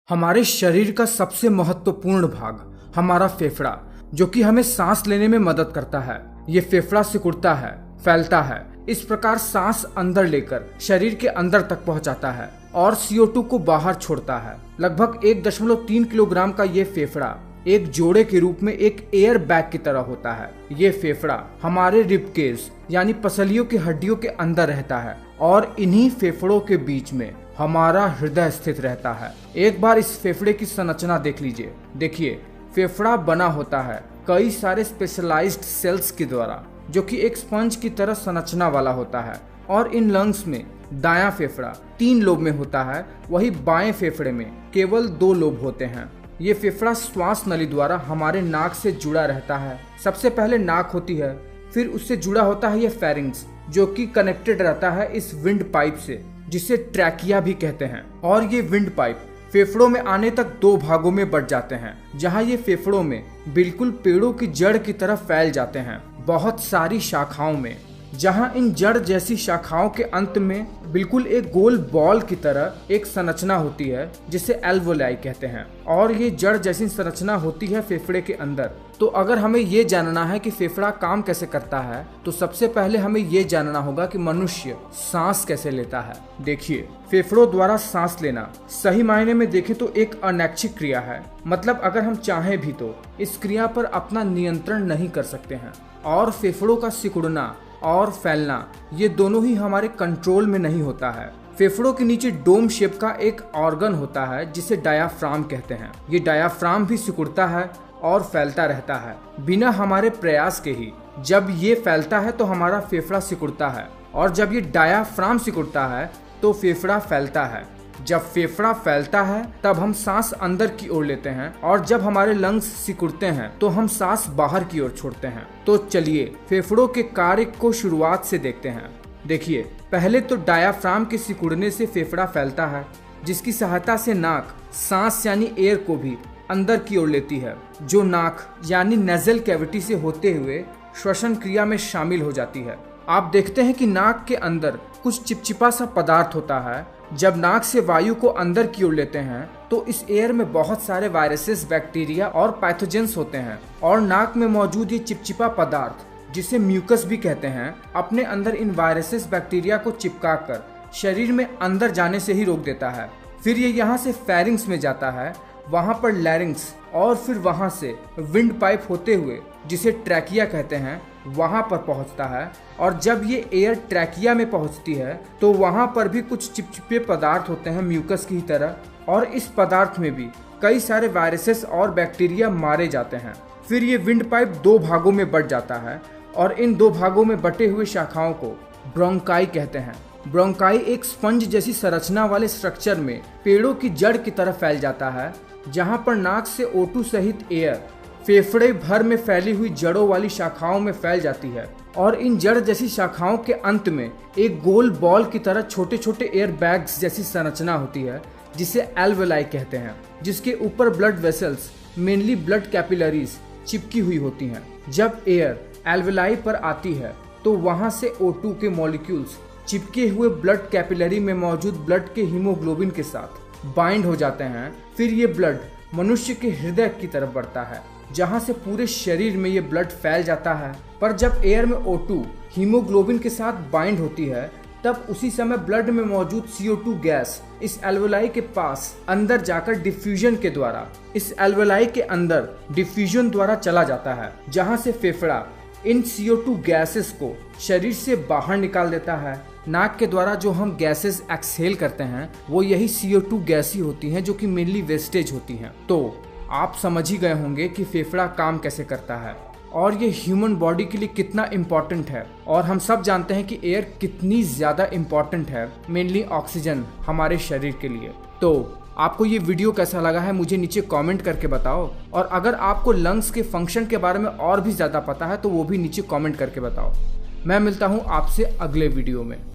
हमारे शरीर का सबसे महत्वपूर्ण भाग हमारा फेफड़ा, जो कि हमें सांस लेने में मदद करता है। ये फेफड़ा सिकुड़ता है, फैलता है, इस प्रकार सांस अंदर लेकर शरीर के अंदर तक पहुंचाता है और CO2 को बाहर छोड़ता है। लगभग 1.3 किलोग्राम का ये फेफड़ा एक जोड़े के रूप में एक एयर बैग की तरह होता है। ये फेफड़ा हमारे रिबकेज यानी पसलियों की हड्डियों के अंदर रहता है और इन्हीं फेफड़ों के बीच में हमारा हृदय स्थित रहता है। एक बार इस फेफड़े की संरचना देख लीजिए। देखिए, फेफड़ा बना होता है कई सारे स्पेशलाइज्ड सेल्स के द्वारा, जो कि एक स्पंज की तरह संरचना वाला होता है। और इन लंग्स में दायां फेफड़ा 3 लोब में होता है, वही बाएं फेफड़े में केवल 2 लोब होते हैं। ये फेफड़ा श्वास नली द्वारा हमारे नाक से जुड़ा रहता है। सबसे पहले नाक होती है, फिर उससे जुड़ा होता है ये फेरिंग्स, जो कि कनेक्टेड रहता है इस विंड पाइप से, जिसे ट्रैकिया भी कहते हैं। और ये विंड पाइप फेफड़ों में आने तक 2 भागों में बंट जाते हैं, जहां ये फेफड़ों में बिल्कुल पेड़ों की जड़ की तरह फैल जाते हैं, बहुत सारी शाखाओं में, जहां इन जड़ जैसी शाखाओं के अंत में बिल्कुल एक गोल बॉल की तरह एक संरचना होती है, जिसे एल्वोलाई कहते हैं। और ये जड़ जैसी संरचना होती है फेफड़े के अंदर। तो अगर हमें ये जानना है कि फेफड़ा काम कैसे करता है, तो सबसे पहले हमें ये जानना होगा कि मनुष्य सांस कैसे लेता है। देखिए, फेफड़ों द्वारा सांस लेना सही मायने में देखें तो एक अनैच्छिक क्रिया है। मतलब अगर हम चाहें भी तो इस क्रिया पर अपना नियंत्रण नहीं कर सकते हैं। और फेफड़ों का सिकुड़ना और फैलना, ये दोनों ही हमारे कंट्रोल में नहीं होता है। फेफड़ों के नीचे डोम शेप का एक ऑर्गन होता है, जिसे डायाफ्राम कहते हैं। ये डायाफ्राम भी सिकुड़ता है और फैलता रहता है बिना हमारे प्रयास के ही। जब ये फैलता है तो हमारा फेफड़ा सिकुड़ता है, और जब ये डायाफ्राम सिकुड़ता है तो फेफड़ा फैलता है। जब फेफड़ा फैलता है तब हम सांस अंदर की ओर लेते हैं, और जब हमारे लंग्स सिकुड़ते हैं तो हम सांस बाहर की ओर छोड़ते हैं। तो चलिए फेफड़ों के कार्य को शुरुआत से देखते हैं। देखिए, पहले तो डायाफ्राम के सिकुड़ने से फेफड़ा फैलता है, जिसकी सहायता से नाक सांस यानी एयर को भी अंदर की ओर लेती है, जो नाक यानी नेजल कैविटी से होते हुए श्वसन क्रिया में शामिल हो जाती है। आप देखते हैं कि नाक के अंदर कुछ चिपचिपा सा पदार्थ होता है। जब नाक से वायु को अंदर की ओर लेते हैं तो इस एयर में बहुत सारे वायरसेस, बैक्टीरिया और पैथोजेंस होते हैं, और नाक में मौजूद ये चिपचिपा पदार्थ, जिसे म्यूकस भी कहते हैं, अपने अंदर इन वायरसेस, बैक्टीरिया को चिपका कर शरीर में अंदर जाने से ही रोक देता है। फिर ये यहाँ से फेरिंग्स में जाता है, वहाँ पर लैरिंग्स, और फिर वहाँ से विंड पाइप होते हुए, जिसे ट्रैकिया कहते हैं, वहाँ पर पहुँचता है। और जब ये एयर ट्रैकिया में पहुँचती है तो वहाँ पर भी कुछ चिपचिपे पदार्थ होते हैं म्यूकस की तरह, और इस पदार्थ में भी कई सारे वायरसेस और बैक्टीरिया मारे जाते हैं। फिर ये विंड पाइप 2 भागों में बंट जाता है, और इन 2 भागों में बटे हुए शाखाओं को ब्रोंकाई कहते हैं। ब्रोंकाई एक स्पंज जैसी संरचना वाले स्ट्रक्चर में पेड़ों की जड़ की तरह फैल जाता है, जहाँ पर नाक से O2 सहित एयर फेफड़े भर में फैली हुई जड़ों वाली शाखाओं में फैल जाती है। और इन जड़ जैसी शाखाओं के अंत में एक गोल बॉल की तरह छोटे छोटे एयर बैग्स जैसी संरचना होती है, जिसे एल्वेलाई कहते हैं, जिसके ऊपर blood vessels, mainly blood capillaries, चिपकी हुई होती हैं। जब एयर एल्वेलाई पर आती है तो वहां से O2 के मॉलिक्यूल्स चिपके हुए ब्लड कैपिलरी में मौजूद ब्लड के हीमोग्लोबिन के साथ बाइंड हो जाते हैं। फिर ये ब्लड मनुष्य के हृदय की तरफ बढ़ता है, जहां से पूरे शरीर में ये ब्लड फैल जाता है। पर जब एयर में O2 हीमोग्लोबिन के साथ बाइंड होती है, तब उसी समय ब्लड में मौजूद CO2 गैस इस एल्वेलाई के पास अंदर जाकर डिफ्यूजन के द्वारा इस एल्वेलाई के अंदर डिफ्यूजन द्वारा चला जाता है, जहां से फेफड़ा इन CO2 गैसेस को शरीर से बाहर निकाल देता है। नाक के द्वारा जो हम गैसेस एक्सहेल करते हैं, वो यही CO2 गैस ही होती हैं, जो कि मेनली वेस्टेज होती हैं। तो आप समझ ही गए होंगे कि फेफड़ा काम कैसे करता है और ये ह्यूमन बॉडी के लिए कितना इम्पोर्टेंट है। और हम सब जानते हैं कि एयर कितनी ज़्यादा इम्पोर्टेंट है, मेनली ऑक्सीजन हमारे शरीर के लिए। तो आपको ये वीडियो कैसा लगा है मुझे नीचे कमेंट करके बताओ, और अगर आपको लंग्स के फंक्शन के बारे में और भी ज़्यादा पता है तो वो भी नीचे कमेंट करके बताओ। मैं मिलता हूँ आपसे अगले वीडियो में।